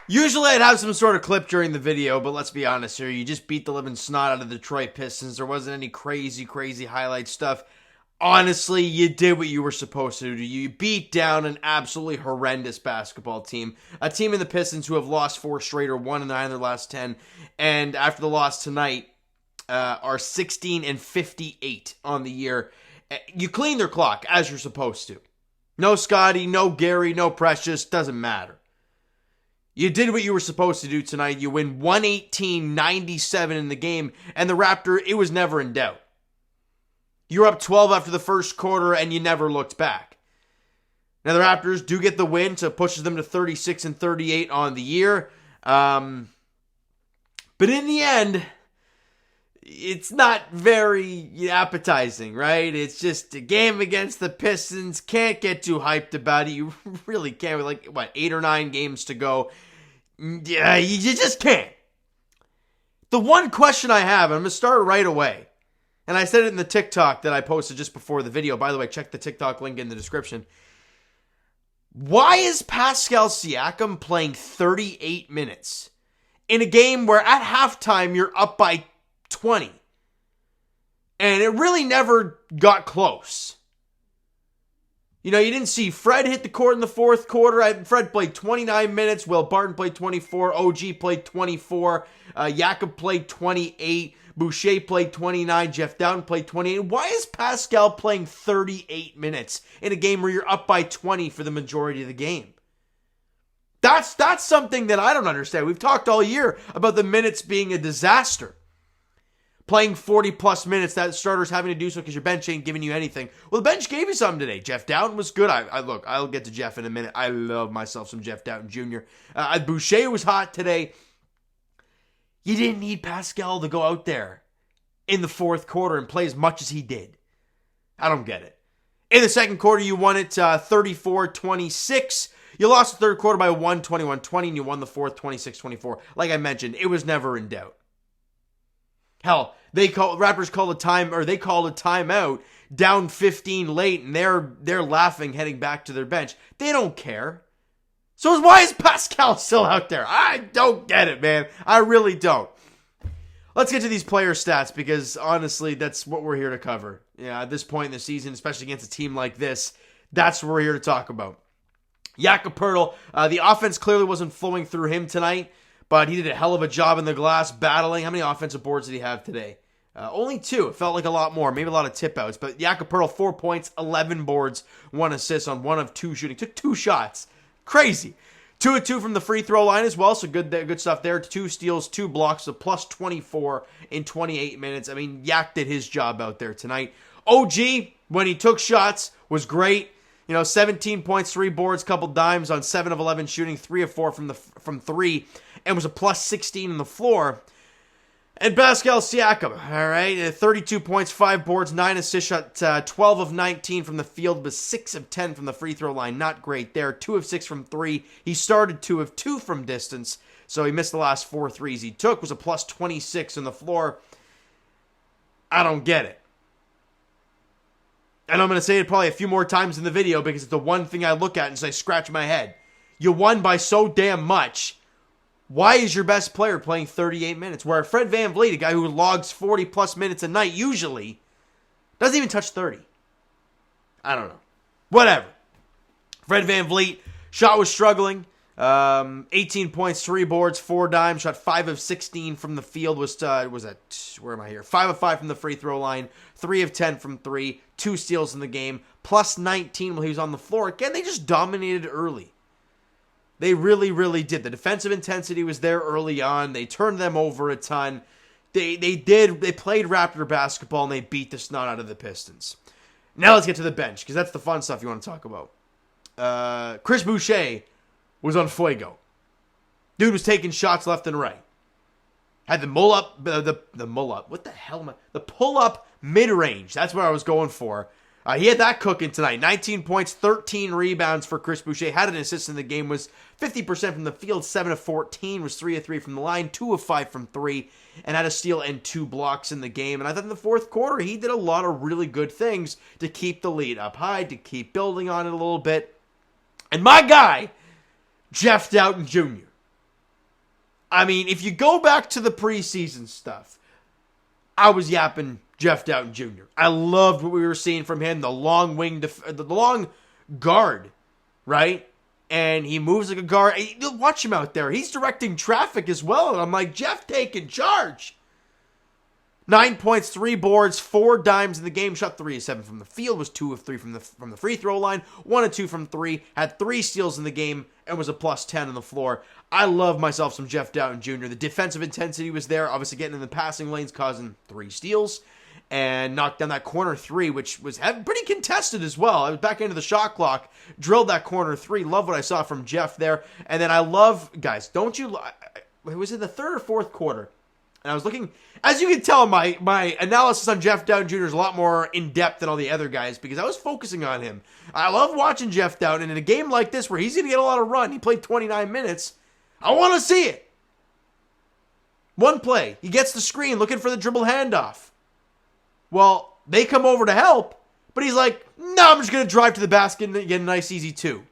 Usually I'd have some sort of clip during the video, but let's be honest here. You just beat the living snot out of the Detroit Pistons. There wasn't any crazy highlight stuff. Honestly, you did what you were supposed to do. You beat down an absolutely horrendous basketball team. A team in the Pistons who have lost 4 straight or 1 in 9 of their last 10. And after the loss tonight, are 16-58 on the year. You clean their clock, as you're supposed to. No Scotty, no Gary, no Precious. Doesn't matter. You did what you were supposed to do tonight. You win 118-97 in the game, and the Raptor, it was never in doubt. You're up 12 after the first quarter, and you never looked back. Now, the Raptors do get the win, so it pushes them to 36-38 on the year. But in the end, it's not very appetizing, right? It's just a game against the Pistons. Can't get too hyped about it. You really can't. With 8 or 9 games to go. Yeah, you just can't. The one question I have, and I'm going to start right away, and I said it in the Tik Tok that I posted just before the video. By the way, check the Tik Tok link in the description. Why is Pascal Siakam playing 38 minutes in a game where at halftime you're up by 20? And it really never got close. You know, you didn't see Fred hit the court in the fourth quarter. Fred played 29 minutes. Will Barton played 24. OG played 24. Jakob played 28. Boucher played 29. Jeff Dowtin played 28. Why is Pascal playing 38 minutes in a game where you're up by 20 for the majority of the game? That's something that I don't understand. We've talked all year about the minutes being a disaster. Playing 40-plus minutes, that starter's having to do so because your bench ain't giving you anything. Well, the bench gave you something today. Jeff Dowtin was good. Look, I'll get to Jeff in a minute. I love myself some Jeff Dowtin Jr. Boucher was hot today. You didn't need Pascal to go out there in the fourth quarter and play as much as he did. I don't get it. In the second quarter, you won it 34-26. You lost the third quarter by 21-20, and you won the fourth 26-24. Like I mentioned, it was never in doubt. Hell, Raptors called a timeout, down 15 late, and they're laughing heading back to their bench. They don't care. So why is Pascal still out there? I don't get it, man. I really don't. Let's get to these player stats because honestly, that's what we're here to cover. Yeah, at this point in the season, especially against a team like this, that's what we're here to talk about. Jakob Poeltl, the offense clearly wasn't flowing through him tonight. But he did a hell of a job in the glass, battling. How many offensive boards did he have today? Only 2. It felt like a lot more. Maybe a lot of tip-outs. But Jakob Poeltl, 4 points, 11 boards, 1 assist on 1 of 2 shooting. Took 2 shots. Crazy. 2 of 2 from the free throw line as well. So good stuff there. 2 steals, 2 blocks, so plus 24 in 28 minutes. I mean, Yak did his job out there tonight. OG, when he took shots, was great. 17 points, 3 boards, couple dimes on 7 of 11 shooting, 3 of 4 from 3, and was a plus 16 on the floor. And Pascal Siakam, all right, 32 points, 5 boards, 9 assists, shot 12 of 19 from the field, but 6 of 10 from the free throw line. Not great there. 2 of 6 from 3. He started 2 of 2 from distance, so he missed the last 4 threes he took. Was a plus 26 on the floor. I don't get it. And I'm going to say it probably a few more times in the video because it's the one thing I look at and say, scratch my head. You won by so damn much. Why is your best player playing 38 minutes? Where Fred VanVleet, a guy who logs 40-plus minutes a night usually, doesn't even touch 30. I don't know. Whatever. Fred VanVleet, shot was struggling. 18 points, 3 boards, 4 dimes, shot 5 of 16 from the field, where am I here? 5 of 5 from the free throw line, 3 of 10 from 3, 2 steals in the game, plus 19 while he was on the floor. Again, they just dominated early. They really, really did. The defensive intensity was there early on. They turned them over a ton. They played Raptor basketball and they beat the snot out of the Pistons. Now let's get to the bench, because that's the fun stuff you want to talk about. Chris Boucher was on fuego. Dude was taking shots left and right. Had the the pull-up mid-range. That's what I was going for. He had that cooking tonight. 19 points, 13 rebounds for Chris Boucher. Had an assist in the game. Was 50% from the field, 7 of 14. Was 3 of 3 from the line, 2 of 5 from 3. And had a steal and 2 blocks in the game. And I thought in the fourth quarter, he did a lot of really good things to keep the lead up high, to keep building on it a little bit. And my guy, Jeff Dowtin Jr., I mean, if you go back to the preseason stuff, I was yapping Jeff Doughton Jr. I loved what we were seeing from him, the long wing, the long guard, right? And he moves like a guard. Watch him out there. He's directing traffic as well. And I'm like, Jeff taking charge. 9 points, 3 boards, 4 dimes in the game. Shot 3 of 7 from the field. Was 2 of 3 from the free throw line. 1 of 2 from 3. Had 3 steals in the game and was a plus 10 on the floor. I love myself some Jeff Doughton Jr. The defensive intensity was there. Obviously getting in the passing lanes, causing 3 steals. And knocked down that corner 3, which was pretty contested as well. I was back into the shot clock. Drilled that corner 3. Love what I saw from Jeff there. And then I love, guys, don't you... It was in the third or fourth quarter. And I was looking, as you can tell, my analysis on Jeff Doughton Jr. is a lot more in-depth than all the other guys because I was focusing on him. I love watching Jeff Doughton, and in a game like this where he's going to get a lot of run, he played 29 minutes, I want to see it. One play, he gets the screen looking for the dribble handoff. Well, they come over to help, but he's like, no, I'm just going to drive to the basket and get a nice easy 2.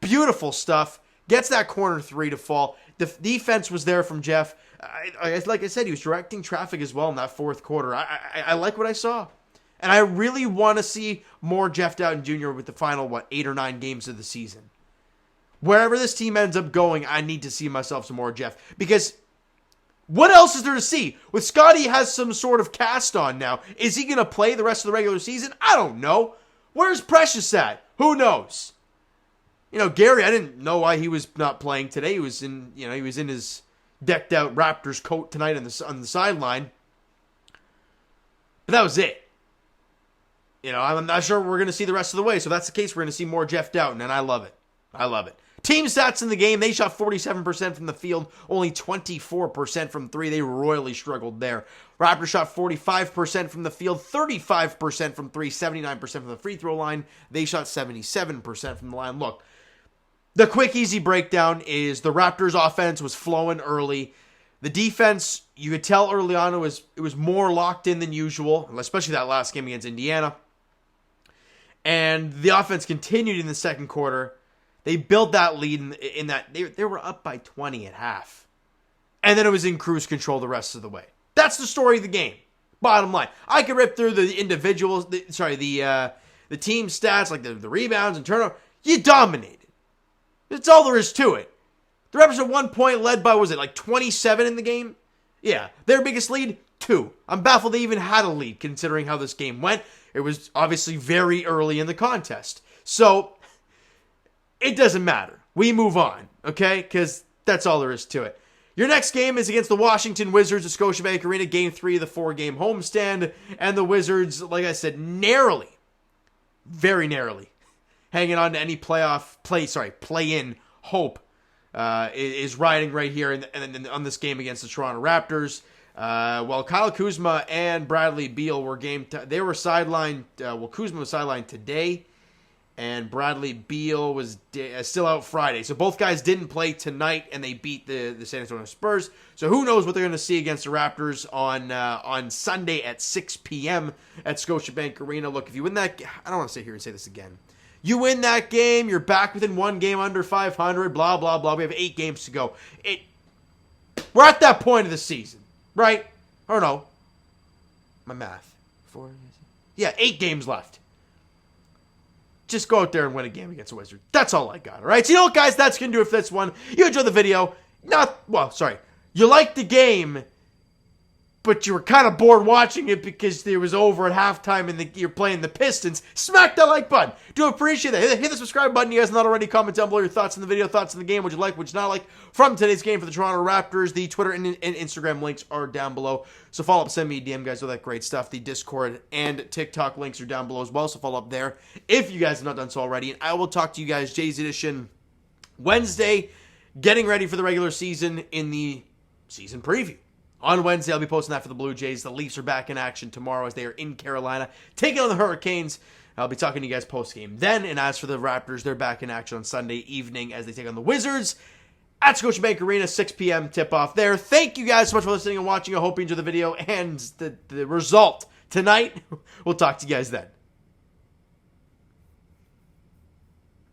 Beautiful stuff. Gets that corner 3 to fall. The defense was there from Jeff. Like I said, he was directing traffic as well in that fourth quarter. I like what I saw. And I really want to see more Jeff Doughton Jr. with the final, 8 or 9 games of the season. Wherever this team ends up going, I need to see myself some more Jeff. Because what else is there to see? With Scotty has some sort of cast on now. Is he going to play the rest of the regular season? I don't know. Where's Precious at? Who knows? Gary, I didn't know why he was not playing today. He was in his decked out Raptors coat tonight on the sideline. But that was it. I'm not sure we're going to see the rest of the way. So if that's the case, we're going to see more Jeff Doughton, and I love it. I love it. Team stats in the game, they shot 47% from the field, only 24% from 3. They royally struggled there. Raptors shot 45% from the field, 35% from 3, 79% from the free throw line. They shot 77% from the line. Look, the quick, easy breakdown is the Raptors' offense was flowing early. The defense, you could tell early on it was more locked in than usual, especially that last game against Indiana. And the offense continued in the second quarter. They built that lead in that they were up by 20 at half. And then it was in cruise control the rest of the way. That's the story of the game. Bottom line. I could rip through the individuals, the team stats, like the rebounds and turnover. You dominated. That's all there is to it. The Raptors at 1 point led by, 27 in the game? Yeah. Their biggest lead? 2. I'm baffled they even had a lead considering how this game went. It was obviously very early in the contest. So, it doesn't matter. We move on, okay? Because that's all there is to it. Your next game is against the Washington Wizards at Scotiabank Arena, Game 3 of the 4-game homestand. And the Wizards, like I said, very narrowly, hanging on to any play-in hope is riding right here and on this game against the Toronto Raptors. While Kyle Kuzma and Bradley Beal were they were sidelined. Kuzma was sidelined today, and Bradley Beal was still out Friday. So both guys didn't play tonight, and they beat the San Antonio Spurs. So who knows what they're going to see against the Raptors on Sunday at 6 p.m. at Scotiabank Arena. Look, if you win that, I don't want to sit here and say this again. You win that game, you're back within 1 game under 500, blah, blah, blah. We have 8 games to go. We're at that point of the season, right? Or no. My math. 4. Yeah, 8 games left. Just go out there and win a game against the Wizards. That's all I got, all right? So you know what, guys? That's going to do it for this one. You enjoyed the video. You liked the game, but you were kind of bored watching it because it was over at halftime and you're playing the Pistons. Smack that like button. Do appreciate that. Hit the subscribe button. You guys not already. Comment down below your thoughts on the video, thoughts on the game, what you like, what you not like from today's game for the Toronto Raptors. The Twitter and Instagram links are down below. So follow up, send me a DM, guys, all that great stuff. The Discord and TikTok links are down below as well. So follow up there if you guys have not done so already. And I will talk to you guys Jay's Edition Wednesday, getting ready for the regular season in the season preview. On Wednesday, I'll be posting that for the Blue Jays. The Leafs are back in action tomorrow as they are in Carolina, taking on the Hurricanes. I'll be talking to you guys post-game then. And as for the Raptors, they're back in action on Sunday evening as they take on the Wizards at Scotiabank Arena, 6 p.m. tip-off there. Thank you guys so much for listening and watching. I hope you enjoyed the video and the result tonight. We'll talk to you guys then.